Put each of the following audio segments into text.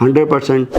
100%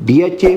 DHA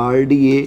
RDA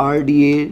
RDA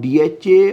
DHA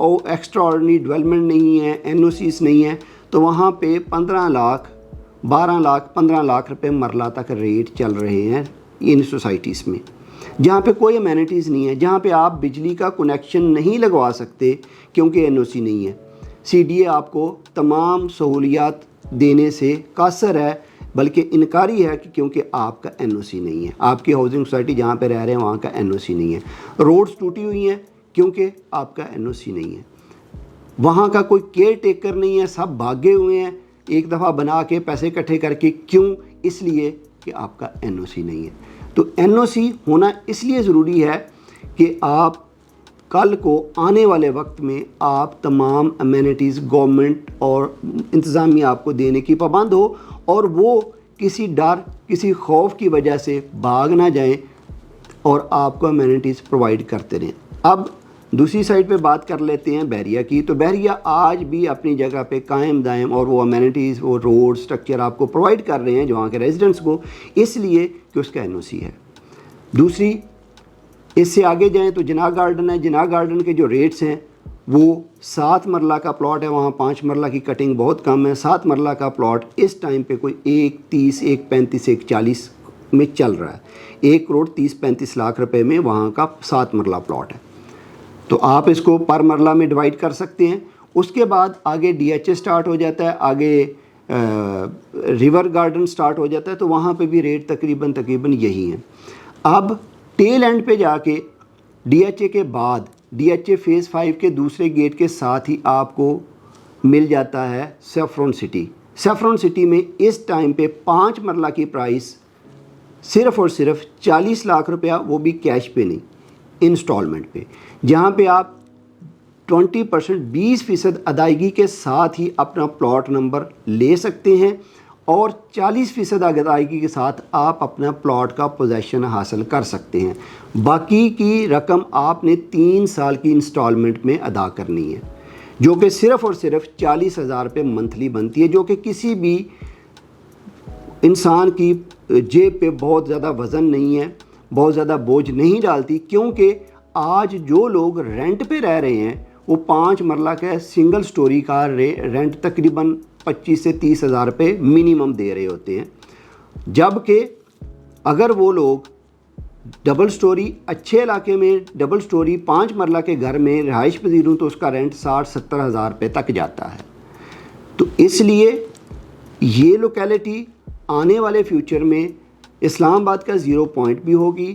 extra ordinary development نہیں ہے, NOCs نہیں ہے, تو وہاں پہ 15 لاکھ 12 لاکھ 15 لاکھ روپے مرلہ تک ریٹ چل رہے ہیں ان سوسائٹیز میں, جہاں پہ کوئی امینٹیز نہیں ہے, جہاں پہ آپ بجلی کا کنیکشن نہیں لگوا سکتے کیونکہ NOC نہیں ہے. CDA آپ کو تمام سہولیات دینے سے قاصر ہے, بلکہ انکاری ہے کہ کیونکہ آپ کا NOC نہیں ہے, آپ کی ہاؤسنگ سوسائٹی جہاں پہ رہ رہے ہیں وہاں کا NOC نہیں ہے. روڈز ٹوٹی ہوئی ہیں کیونکہ آپ کا NOC نہیں ہے. وہاں کا کوئی کیئر ٹیکر نہیں ہے, سب بھاگے ہوئے ہیں ایک دفعہ بنا کے پیسے اکٹھے کر کے. کیوں؟ اس لیے کہ آپ کا NOC نہیں ہے. تو NOC ہونا اس لیے ضروری ہے کہ آپ کل کو آنے والے وقت میں آپ تمام امینٹیز گورنمنٹ اور انتظامیہ آپ کو دینے کی پابند ہو, اور وہ کسی ڈر کسی خوف کی وجہ سے بھاگ نہ جائیں اور آپ کو امینٹیز پرووائڈ کرتے رہیں. اب دوسری سائڈ پہ بات کر لیتے ہیں بحریہ کی. تو بحریہ آج بھی اپنی جگہ پہ قائم دائم, اور وہ امینٹیز وہ روڈ سٹرکچر آپ کو پرووائڈ کر رہے ہیں جو وہاں کے ریزیڈنٹس کو, اس لیے کہ اس کا NOC ہے. دوسری اس سے آگے جائیں تو جناح گارڈن ہے. جناح گارڈن کے جو ریٹس ہیں وہ 7 مرلہ کا پلاٹ ہے, وہاں 5 مرلہ کی کٹنگ بہت کم ہے. 7 مرلہ کا پلاٹ اس ٹائم پہ کوئی 1.30 1.35 1.40 میں چل رہا ہے. 1 کروڑ 30-35 لاکھ روپے میں وہاں کا 7 مرلہ پلاٹ ہے. تو آپ اس کو پر مرلہ میں ڈیوائڈ کر سکتے ہیں. اس کے بعد آگے DHA سٹارٹ ہو جاتا ہے, آگے ریور گارڈن سٹارٹ ہو جاتا ہے, تو وہاں پہ بھی ریٹ تقریباً یہی ہیں. اب ٹیل اینڈ پہ جا کے DHA کے بعد DHA فیز 5 کے دوسرے گیٹ کے ساتھ ہی آپ کو مل جاتا ہے سیفرون سٹی. سیفرون سٹی میں اس ٹائم پہ 5 مرلہ کی پرائس صرف اور صرف 40 لاکھ روپیہ, وہ بھی کیش پہ نہیں, انسٹالمنٹ پہ, جہاں پہ آپ 20% 20% ادائیگی کے ساتھ ہی اپنا پلاٹ نمبر لے سکتے ہیں, اور 40% ادائیگی کے ساتھ آپ اپنا پلاٹ کا پوزیشن حاصل کر سکتے ہیں. باقی کی رقم آپ نے 3 سال کی انسٹالمنٹ میں ادا کرنی ہے, جو کہ صرف اور صرف 40,000 روپے منتھلی بنتی ہے, جو کہ کسی بھی انسان کی جیب پہ بہت زیادہ وزن نہیں ہے, بہت زیادہ بوجھ نہیں ڈالتی. کیونکہ آج جو لوگ رینٹ پہ رہ رہے ہیں وہ 5 مرلہ کا سنگل سٹوری کا رینٹ تقریباً 25 سے 30 ہزار روپے منیمم دے رہے ہوتے ہیں, جبکہ اگر وہ لوگ ڈبل سٹوری اچھے علاقے میں ڈبل سٹوری 5 مرلہ کے گھر میں رہائش پذیر ہوں تو اس کا رینٹ 60-70 ہزار روپے تک جاتا ہے. تو اس لیے یہ لوکیلٹی آنے والے فیوچر میں اسلام آباد کا 0 پوائنٹ بھی ہوگی,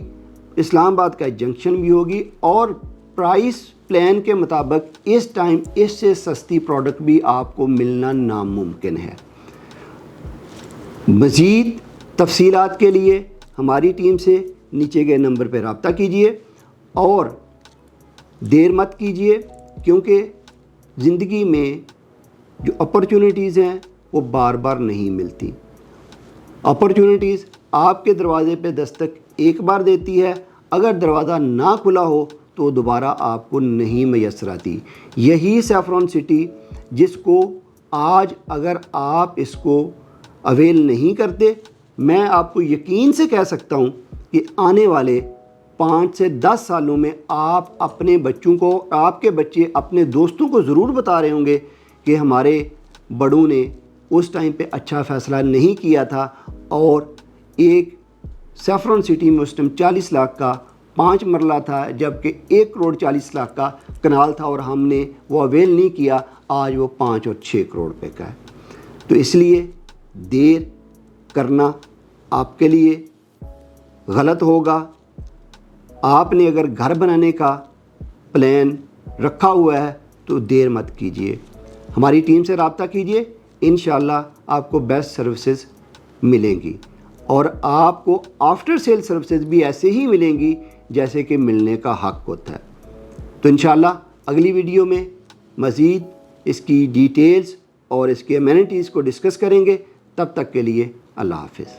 اسلام آباد کا جنکشن بھی ہوگی, اور پرائس پلان کے مطابق اس ٹائم اس سے سستی پروڈکٹ بھی آپ کو ملنا ناممکن ہے. مزید تفصیلات کے لیے ہماری ٹیم سے نیچے گئے نمبر پہ رابطہ کیجیے, اور دیر مت کیجیے, کیونکہ زندگی میں جو اپرچونٹیز ہیں وہ بار بار نہیں ملتی. اپرچونٹیز آپ کے دروازے پہ دستک ایک بار دیتی ہے, اگر دروازہ نہ کھلا ہو تو دوبارہ آپ کو نہیں میسر آتی. یہی سیفرون سٹی جس کو آج اگر آپ اس کو اویل نہیں کرتے, میں آپ کو یقین سے کہہ سکتا ہوں کہ آنے والے 5 سے 10 سالوں میں آپ اپنے بچوں کو, آپ کے بچے اپنے دوستوں کو ضرور بتا رہے ہوں گے کہ ہمارے بڑوں نے اس ٹائم پہ اچھا فیصلہ نہیں کیا تھا, اور ایک سیفرون سٹی میں اس ٹائم 40 لاکھ کا 5 مرلہ تھا, جبکہ 1 کروڑ 40 لاکھ کا کنال تھا, اور ہم نے وہ اویل نہیں کیا. آج وہ 5 اور 6 کروڑ روپے کا ہے. تو اس لیے دیر کرنا آپ کے لیے غلط ہوگا. آپ نے اگر گھر بنانے کا پلان رکھا ہوا ہے تو دیر مت کیجیے, ہماری ٹیم سے رابطہ کیجیے, انشاءاللہ آپ کو بیسٹ سروسز ملیں گی, اور آپ کو آفٹر سیل سروسز بھی ایسے ہی ملیں گی جیسے کہ ملنے کا حق ہوتا ہے. تو انشاءاللہ اگلی ویڈیو میں مزید اس کی ڈیٹیلز اور اس کے امینٹیز کو ڈسکس کریں گے. تب تک کے لیے اللہ حافظ.